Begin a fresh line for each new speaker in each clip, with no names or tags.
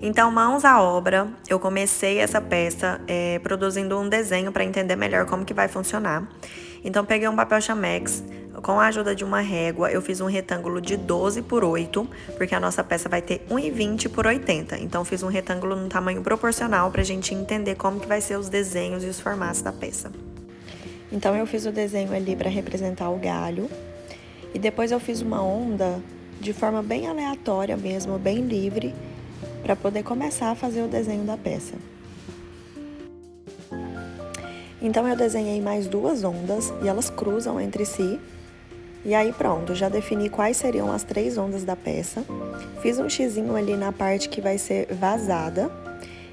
Então, mãos à obra, eu comecei essa peça produzindo um desenho para entender melhor como que vai funcionar. Então, peguei um papel chamex, com a ajuda de uma régua, eu fiz um retângulo de 12 por 8, porque a nossa peça vai ter 1,20 por 80. Então, fiz um retângulo no tamanho proporcional para a gente entender como que vai ser os desenhos e os formatos da peça. Então, eu fiz o desenho ali para representar o galho, e depois eu fiz uma onda de forma bem aleatória mesmo, bem livre, para poder começar a fazer o desenho da peça. Então eu desenhei mais 2 ondas e elas cruzam entre si. E aí pronto, já defini quais seriam as 3 ondas da peça. Fiz um xizinho ali na parte que vai ser vazada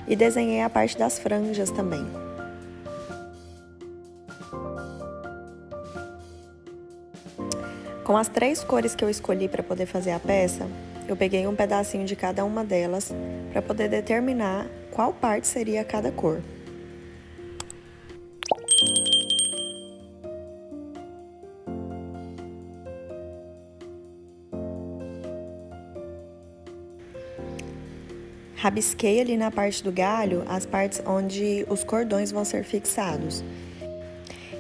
e desenhei a parte das franjas também. Com as 3 cores que eu escolhi para poder fazer a peça, eu peguei um pedacinho de cada uma delas para poder determinar qual parte seria cada cor. Rabisquei ali na parte do galho as partes onde os cordões vão ser fixados.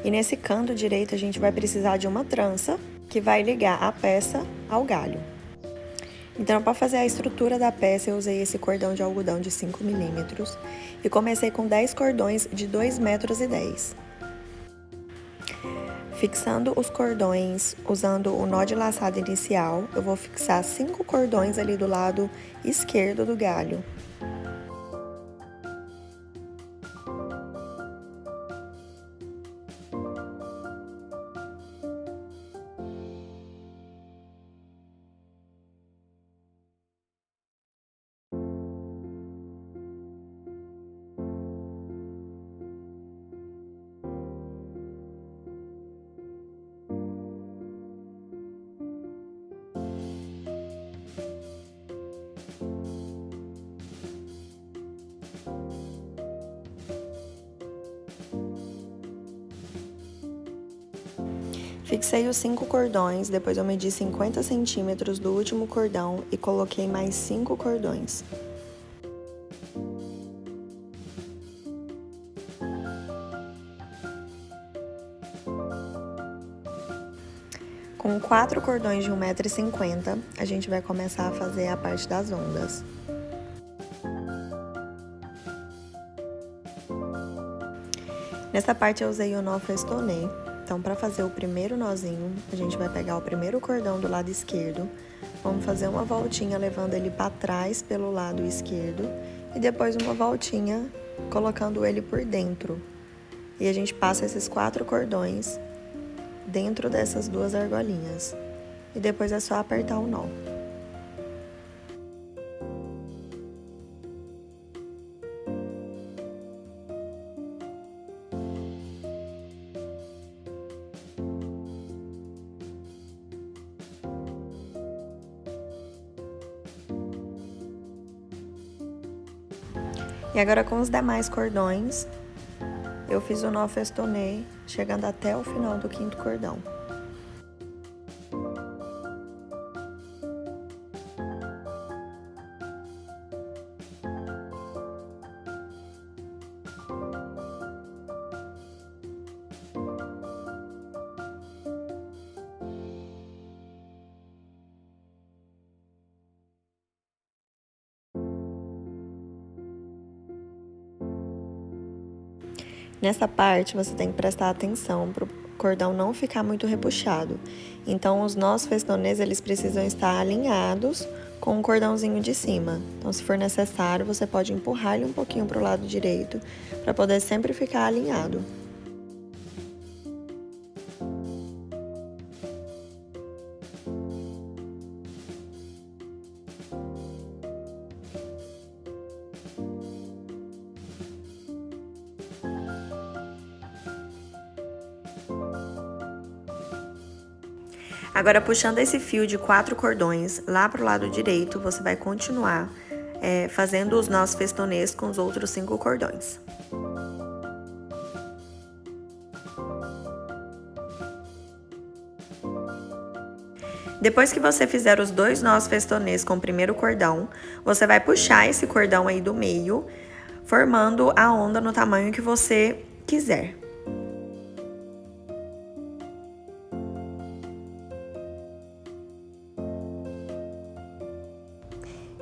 E nesse canto direito a gente vai precisar de uma trança que vai ligar a peça ao galho. Então, para fazer a estrutura da peça, eu usei esse cordão de algodão de 5 milímetros e comecei com 10 cordões de 2,10 metros. Fixando os cordões usando o nó de laçado inicial, eu vou fixar 5 cordões ali do lado esquerdo do galho. Fixei os 5 cordões, depois eu medi 50 centímetros do último cordão e coloquei mais 5 cordões. Com 4 cordões de 1,50 m, a gente vai começar a fazer a parte das ondas. Nessa parte eu usei o nó festonê. Então, para fazer o primeiro nozinho, a gente vai pegar o primeiro cordão do lado esquerdo, vamos fazer uma voltinha levando ele para trás pelo lado esquerdo e depois uma voltinha colocando ele por dentro. E a gente passa esses 4 cordões dentro dessas 2 argolinhas. E depois é só apertar o nó. E agora com os demais cordões, eu fiz o nó festonê, chegando até o final do 5º cordão. Nessa parte, você tem que prestar atenção para o cordão não ficar muito repuxado. Então, os nós festonês, eles precisam estar alinhados com o cordãozinho de cima. Então, se for necessário, você pode empurrar ele um pouquinho para o lado direito, para poder sempre ficar alinhado. Agora, puxando esse fio de 4 cordões lá pro lado direito, você vai continuar fazendo os nós festonês com os outros 5 cordões. Depois que você fizer os 2 nós festonês com o primeiro cordão, você vai puxar esse cordão aí do meio, formando a onda no tamanho que você quiser.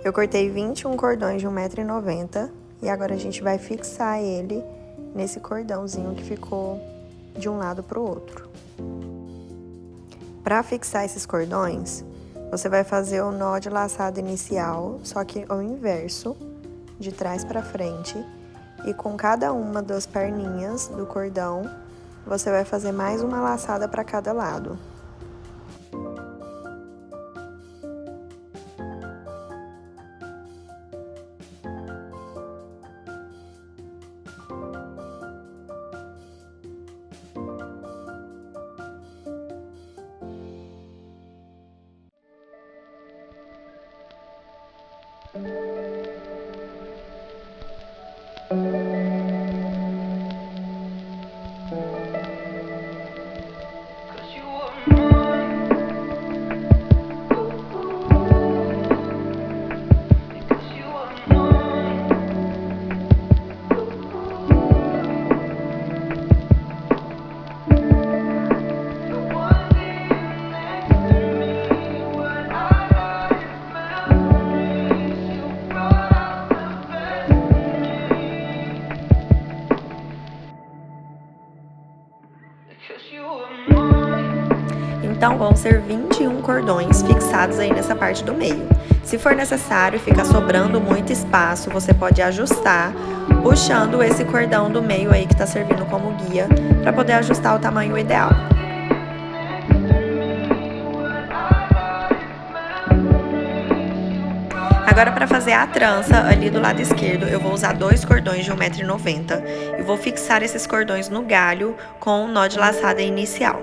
Eu cortei 21 cordões de 1,90 m e agora a gente vai fixar ele nesse cordãozinho que ficou de um lado para o outro. Para fixar esses cordões, você vai fazer o nó de laçada inicial, só que ao inverso, de trás para frente, e com cada uma das perninhas do cordão, você vai fazer mais uma laçada para cada lado. Então vão ser 21 cordões fixados aí nessa parte do meio. Se for necessário ficar sobrando muito espaço, você pode ajustar puxando esse cordão do meio aí que tá servindo como guia para poder ajustar o tamanho ideal. Agora, para fazer a trança ali do lado esquerdo, eu vou usar 2 cordões de 1,90 m e vou fixar esses cordões no galho com um nó de laçada inicial.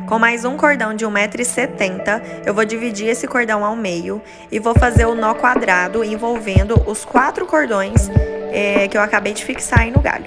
Com mais um cordão de 1,70 m, eu vou dividir esse cordão ao meio e vou fazer o nó quadrado envolvendo os 4 cordões que eu acabei de fixar aí no galho.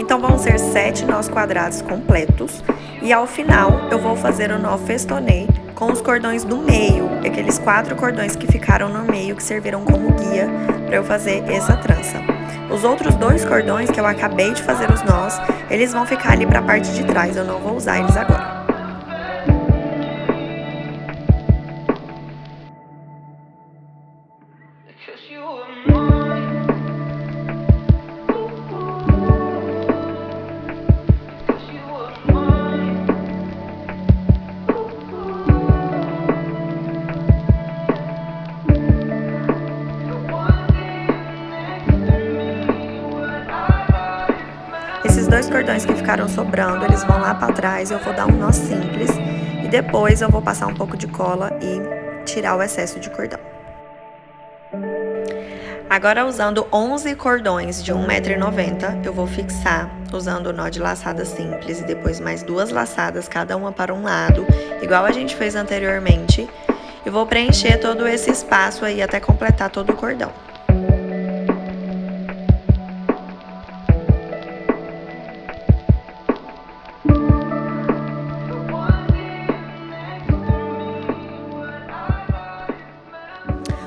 Então vão ser 7 nós quadrados completos e ao final eu vou fazer o nó festonê com os cordões do meio, aqueles 4 cordões que ficaram no meio que serviram como guia para eu fazer essa trança. Os outros 2 cordões que eu acabei de fazer os nós, eles vão ficar ali para a parte de trás, eu não vou usar eles agora. Esses 2 cordões que ficaram sobrando, eles vão lá para trás, eu vou dar um nó simples e depois eu vou passar um pouco de cola e tirar o excesso de cordão. Agora, usando 11 cordões de 1,90 m, eu vou fixar usando o nó de laçada simples e depois mais 2 laçadas, cada uma para um lado, igual a gente fez anteriormente, e vou preencher todo esse espaço aí até completar todo o cordão.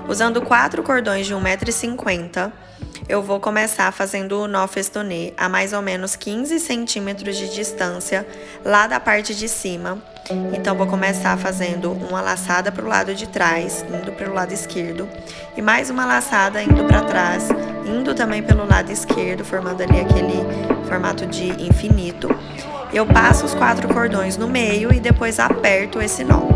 Usando 4 cordões de 1,50 m, eu vou começar fazendo o nó festonê a mais ou menos 15 centímetros de distância lá da parte de cima. Então, vou começar fazendo uma laçada para o lado de trás, indo para o lado esquerdo, e mais uma laçada indo para trás, indo também pelo lado esquerdo, formando ali aquele formato de infinito. Eu passo os 4 cordões no meio e depois aperto esse nó.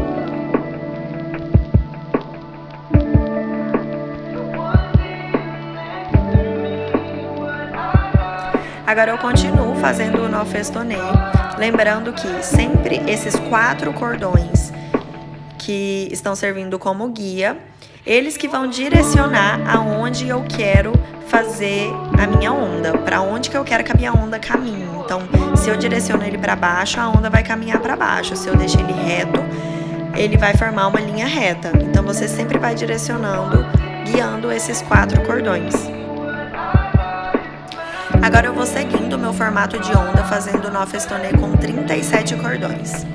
Agora eu continuo fazendo o nó festonê, lembrando que sempre esses 4 cordões que estão servindo como guia, eles que vão direcionar aonde eu quero fazer a minha onda, para onde que eu quero que a minha onda caminhe. Então, se eu direciono ele para baixo, a onda vai caminhar para baixo. Se eu deixo ele reto, ele vai formar uma linha reta. Então, você sempre vai direcionando, guiando esses 4 cordões. Agora eu vou seguindo o meu formato de onda, fazendo nó festonê com 37 cordões.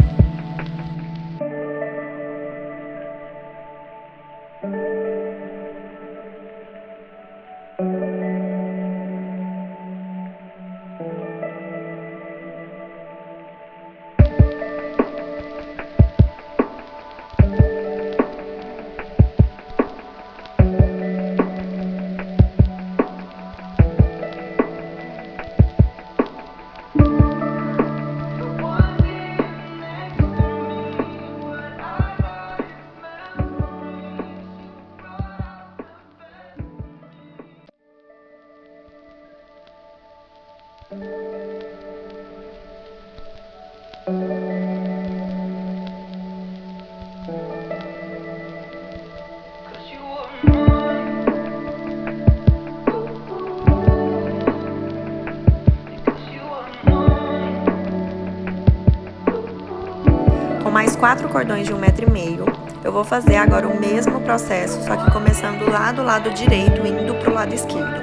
Com mais 4 cordões de 1,5 m, eu vou fazer agora o mesmo processo, só que começando lá do lado direito, indo pro lado esquerdo.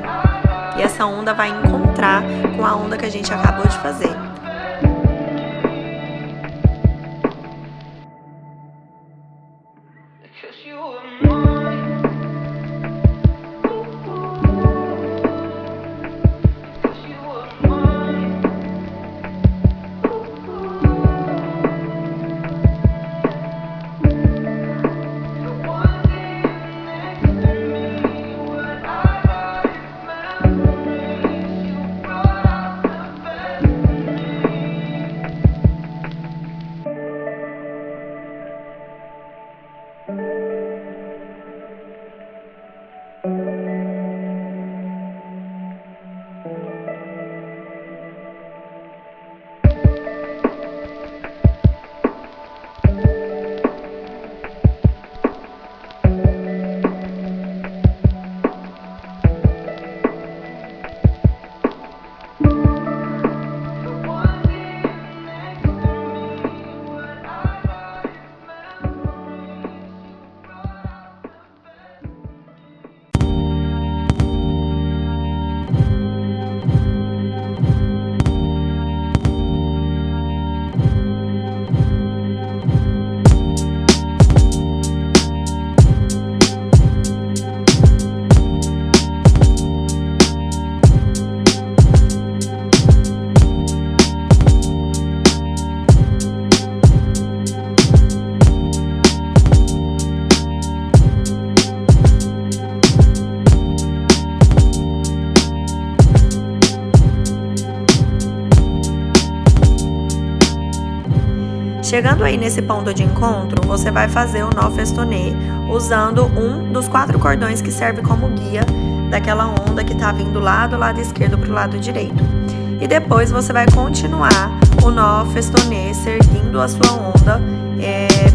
E essa onda vai encontrar com a onda que a gente acabou de fazer. Chegando aí nesse ponto de encontro, você vai fazer o nó festonê usando um dos 4 cordões que serve como guia daquela onda que tá vindo lá do lado esquerdo pro lado direito. E depois você vai continuar o nó festonê seguindo a sua onda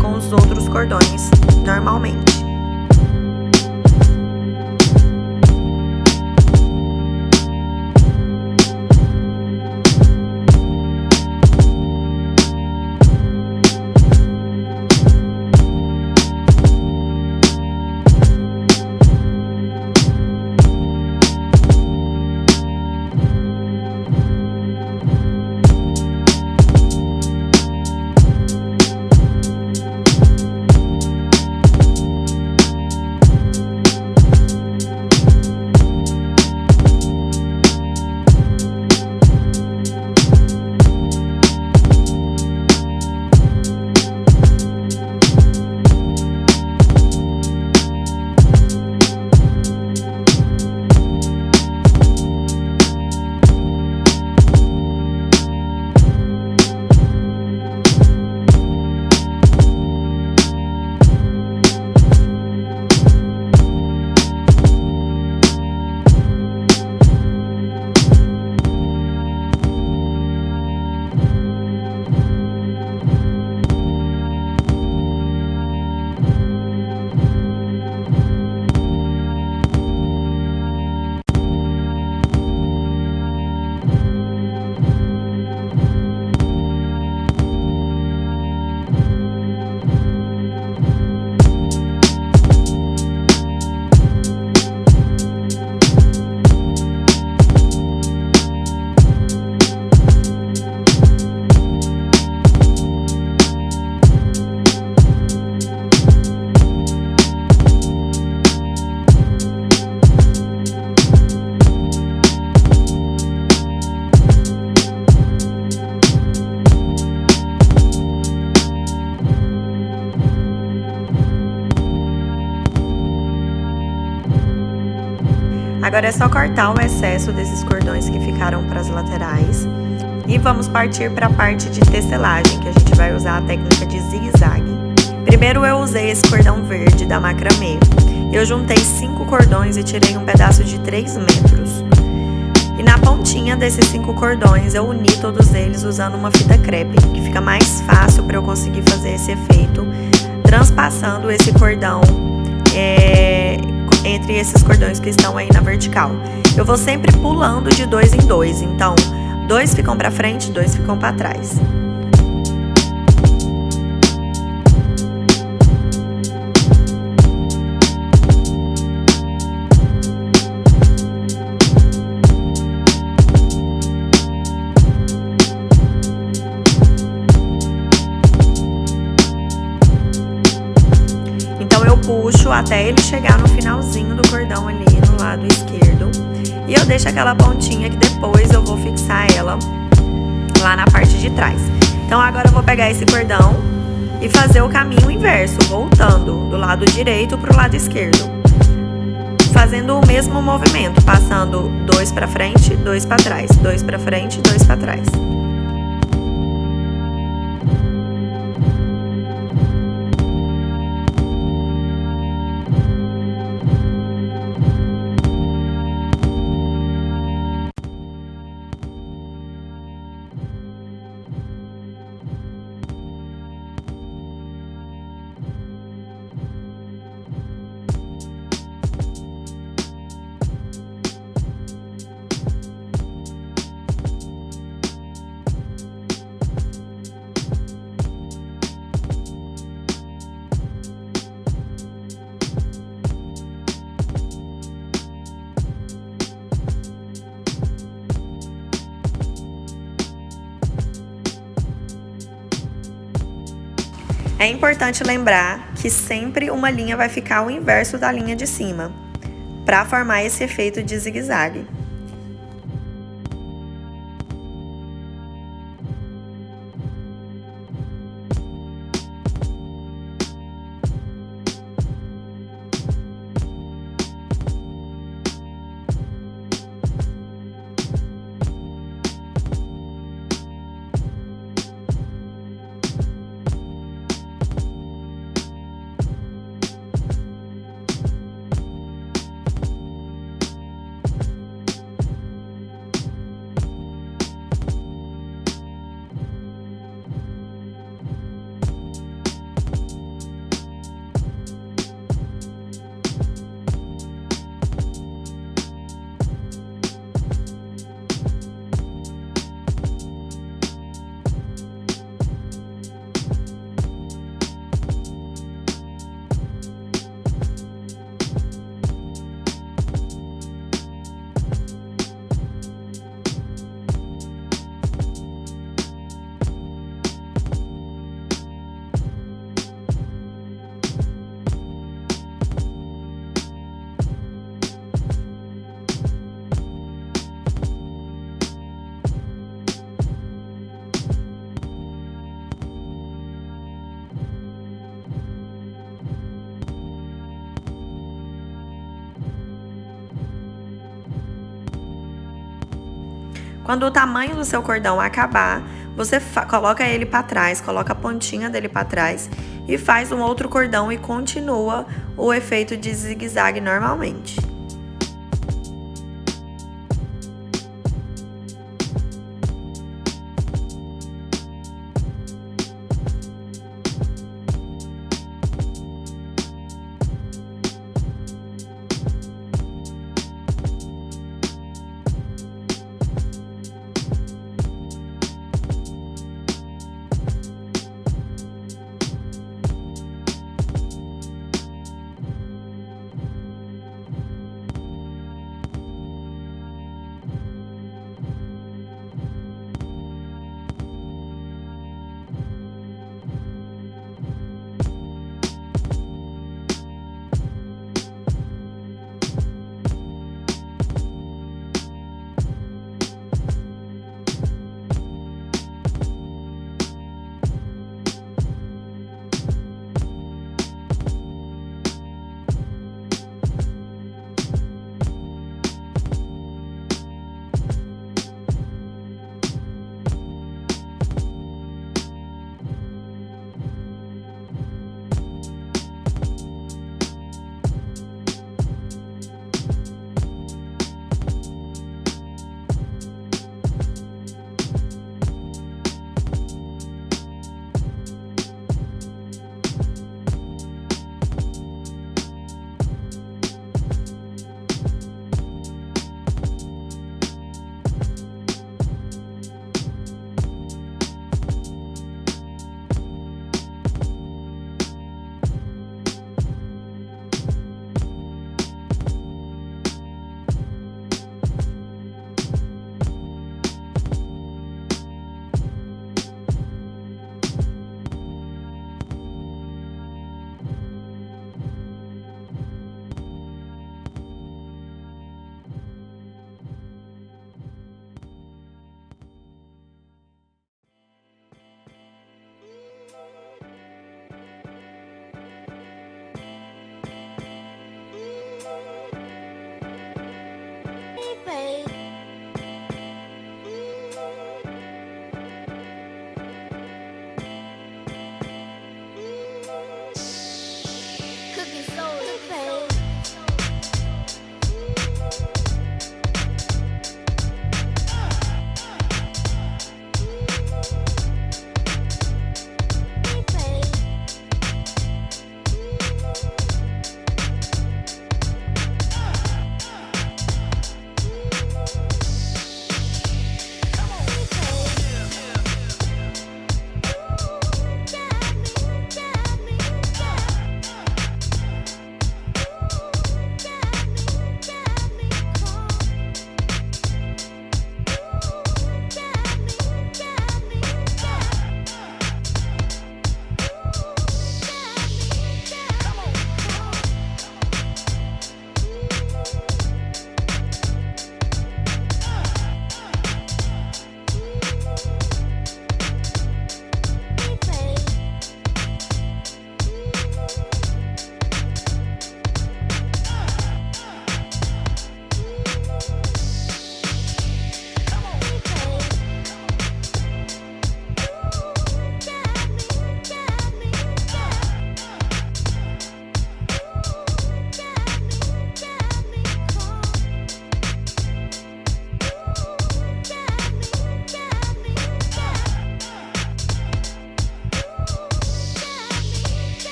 com os outros cordões normalmente. Agora é só cortar o excesso desses cordões que ficaram para as laterais. E vamos partir para a parte de tecelagem, que a gente vai usar a técnica de zigue-zague. Primeiro eu usei esse cordão verde da Macramê. Eu juntei 5 cordões e tirei um pedaço de 3 metros. E na pontinha desses 5 cordões eu uni todos eles usando uma fita crepe, que fica mais fácil para eu conseguir fazer esse efeito, transpassando esse cordão entre esses cordões que estão aí na vertical. Eu vou sempre pulando de 2 em 2, então 2 ficam para frente, 2 ficam para trás. Puxo até ele chegar no finalzinho do cordão ali no lado esquerdo. E eu deixo aquela pontinha que depois eu vou fixar ela lá na parte de trás. Então agora eu vou pegar esse cordão e fazer o caminho inverso, voltando do lado direito para o lado esquerdo. Fazendo o mesmo movimento, passando 2 para frente, 2 para trás, 2 para frente, 2 para trás. É importante lembrar que sempre uma linha vai ficar ao inverso da linha de cima, para formar esse efeito de zigue-zague. Quando o tamanho do seu cordão acabar, você coloca ele para trás, coloca a pontinha dele para trás e faz um outro cordão e continua o efeito de zigue-zague normalmente.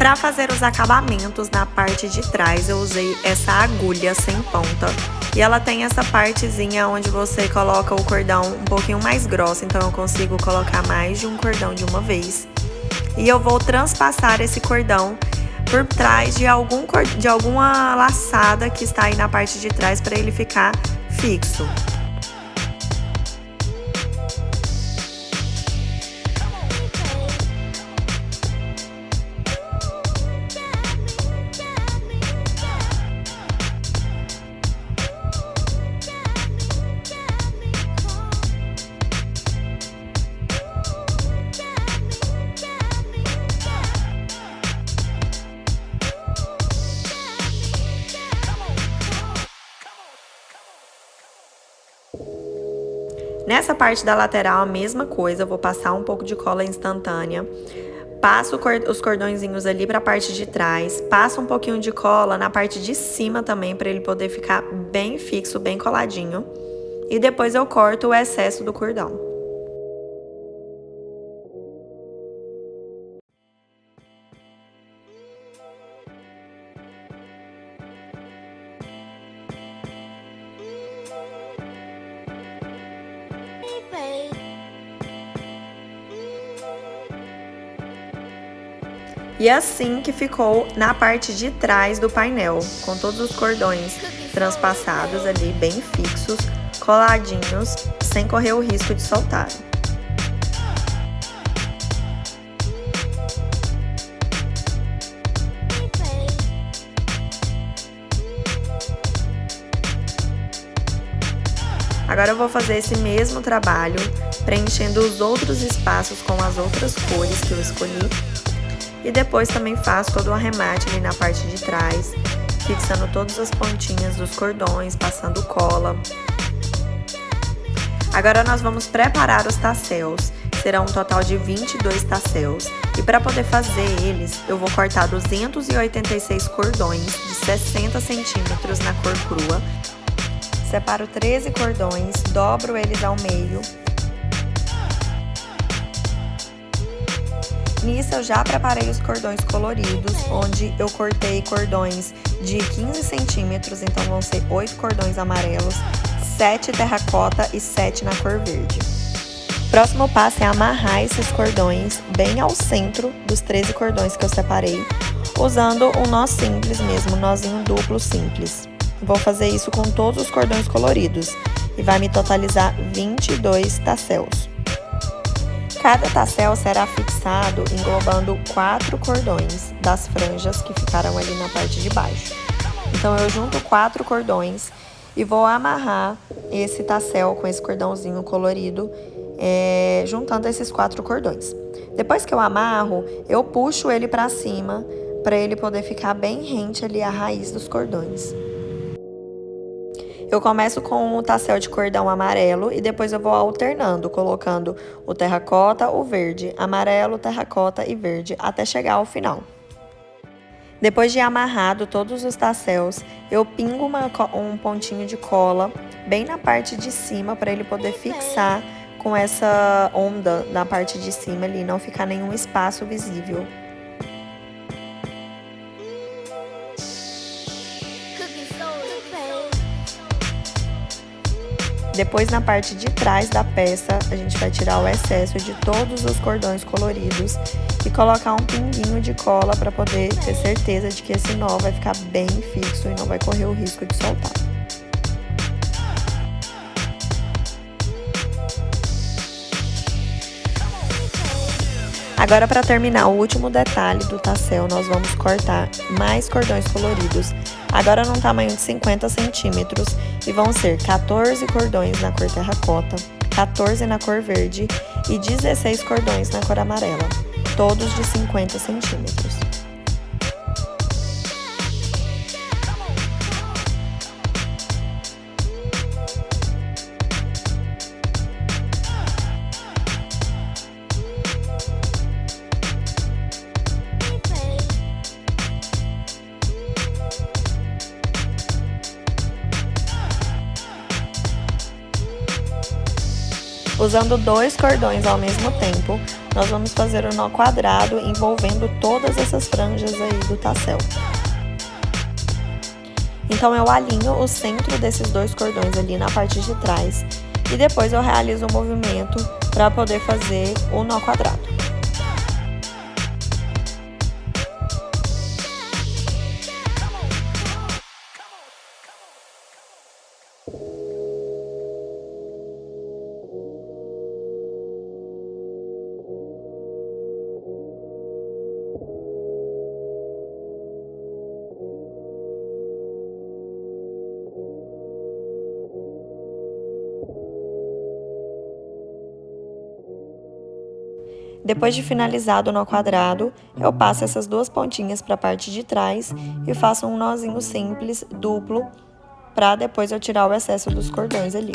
Para fazer os acabamentos na parte de trás, eu usei essa agulha sem ponta. E ela tem essa partezinha onde você coloca o cordão um pouquinho mais grosso, então eu consigo colocar mais de um cordão de uma vez. E eu vou transpassar esse cordão por trás de alguma laçada que está aí na parte de trás para ele ficar fixo. Nessa parte da lateral, a mesma coisa, eu vou passar um pouco de cola instantânea, passo os cordõezinhos ali para a parte de trás, passo um pouquinho de cola na parte de cima também, para ele poder ficar bem fixo, bem coladinho, e depois eu corto o excesso do cordão. E assim que ficou na parte de trás do painel, com todos os cordões transpassados ali, bem fixos, coladinhos, sem correr o risco de soltar. Agora eu vou fazer esse mesmo trabalho, preenchendo os outros espaços com as outras cores que eu escolhi. E depois também faço todo o arremate ali na parte de trás, fixando todas as pontinhas dos cordões, passando cola. Agora nós vamos preparar os tasseus. Serão um total de 22 tasseus. E para poder fazer eles, eu vou cortar 286 cordões de 60 centímetros na cor crua. Separo 13 cordões, dobro eles ao meio. Nisso eu já preparei os cordões coloridos, onde eu cortei cordões de 15 centímetros, então vão ser 8 cordões amarelos, 7 terracota e 7 na cor verde. Próximo passo é amarrar esses cordões bem ao centro dos 13 cordões que eu separei, usando um nó simples mesmo, um nozinho duplo simples. Vou fazer isso com todos os cordões coloridos e vai me totalizar 22 tasseus. Cada tassel será fixado englobando 4 cordões das franjas que ficaram ali na parte de baixo. Então eu junto 4 cordões e vou amarrar esse tassel com esse cordãozinho colorido, juntando esses 4 cordões. Depois que eu amarro, eu puxo ele para cima para ele poder ficar bem rente ali à raiz dos cordões. Eu começo com o tassel de cordão amarelo e depois eu vou alternando, colocando o terracota, o verde, amarelo, terracota e verde, até chegar ao final. Depois de amarrado todos os tassels, eu pingo um pontinho de cola bem na parte de cima para ele poder fixar com essa onda na parte de cima ali, não ficar nenhum espaço visível. Depois, na parte de trás da peça, a gente vai tirar o excesso de todos os cordões coloridos e colocar um pinguinho de cola para poder ter certeza de que esse nó vai ficar bem fixo e não vai correr o risco de soltar. Agora, para terminar o último detalhe do tassel, nós vamos cortar mais cordões coloridos, agora num tamanho de 50 centímetros, e vão ser 14 cordões na cor terracota, 14 na cor verde e 16 cordões na cor amarela, todos de 50 centímetros. Usando 2 cordões ao mesmo tempo, nós vamos fazer o nó quadrado envolvendo todas essas franjas aí do tassel. Então eu alinho o centro desses 2 cordões ali na parte de trás e depois eu realizo o movimento para poder fazer o nó quadrado. Depois de finalizado o nó quadrado, eu passo essas 2 pontinhas para a parte de trás e faço um nozinho simples, duplo, para depois eu tirar o excesso dos cordões ali.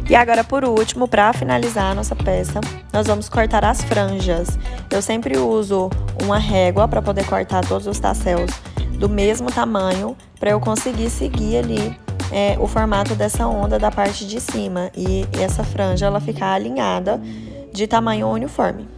E agora, por último, para finalizar a nossa peça, nós vamos cortar as franjas. Eu sempre uso uma régua para poder cortar todos os tassels do mesmo tamanho, para eu conseguir seguir ali o formato dessa onda da parte de cima. E essa franja, ela ficar alinhada de tamanho uniforme.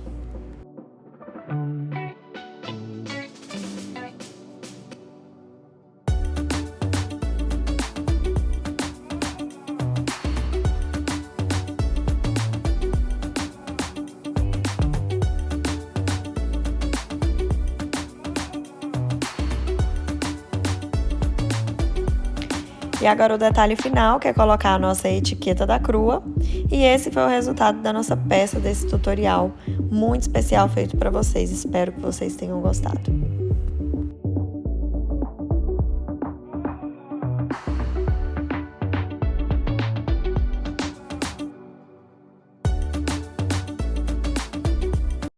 E agora o detalhe final, que é colocar a nossa etiqueta da crua. E esse foi o resultado da nossa peça desse tutorial muito especial feito para vocês. Espero que vocês tenham gostado.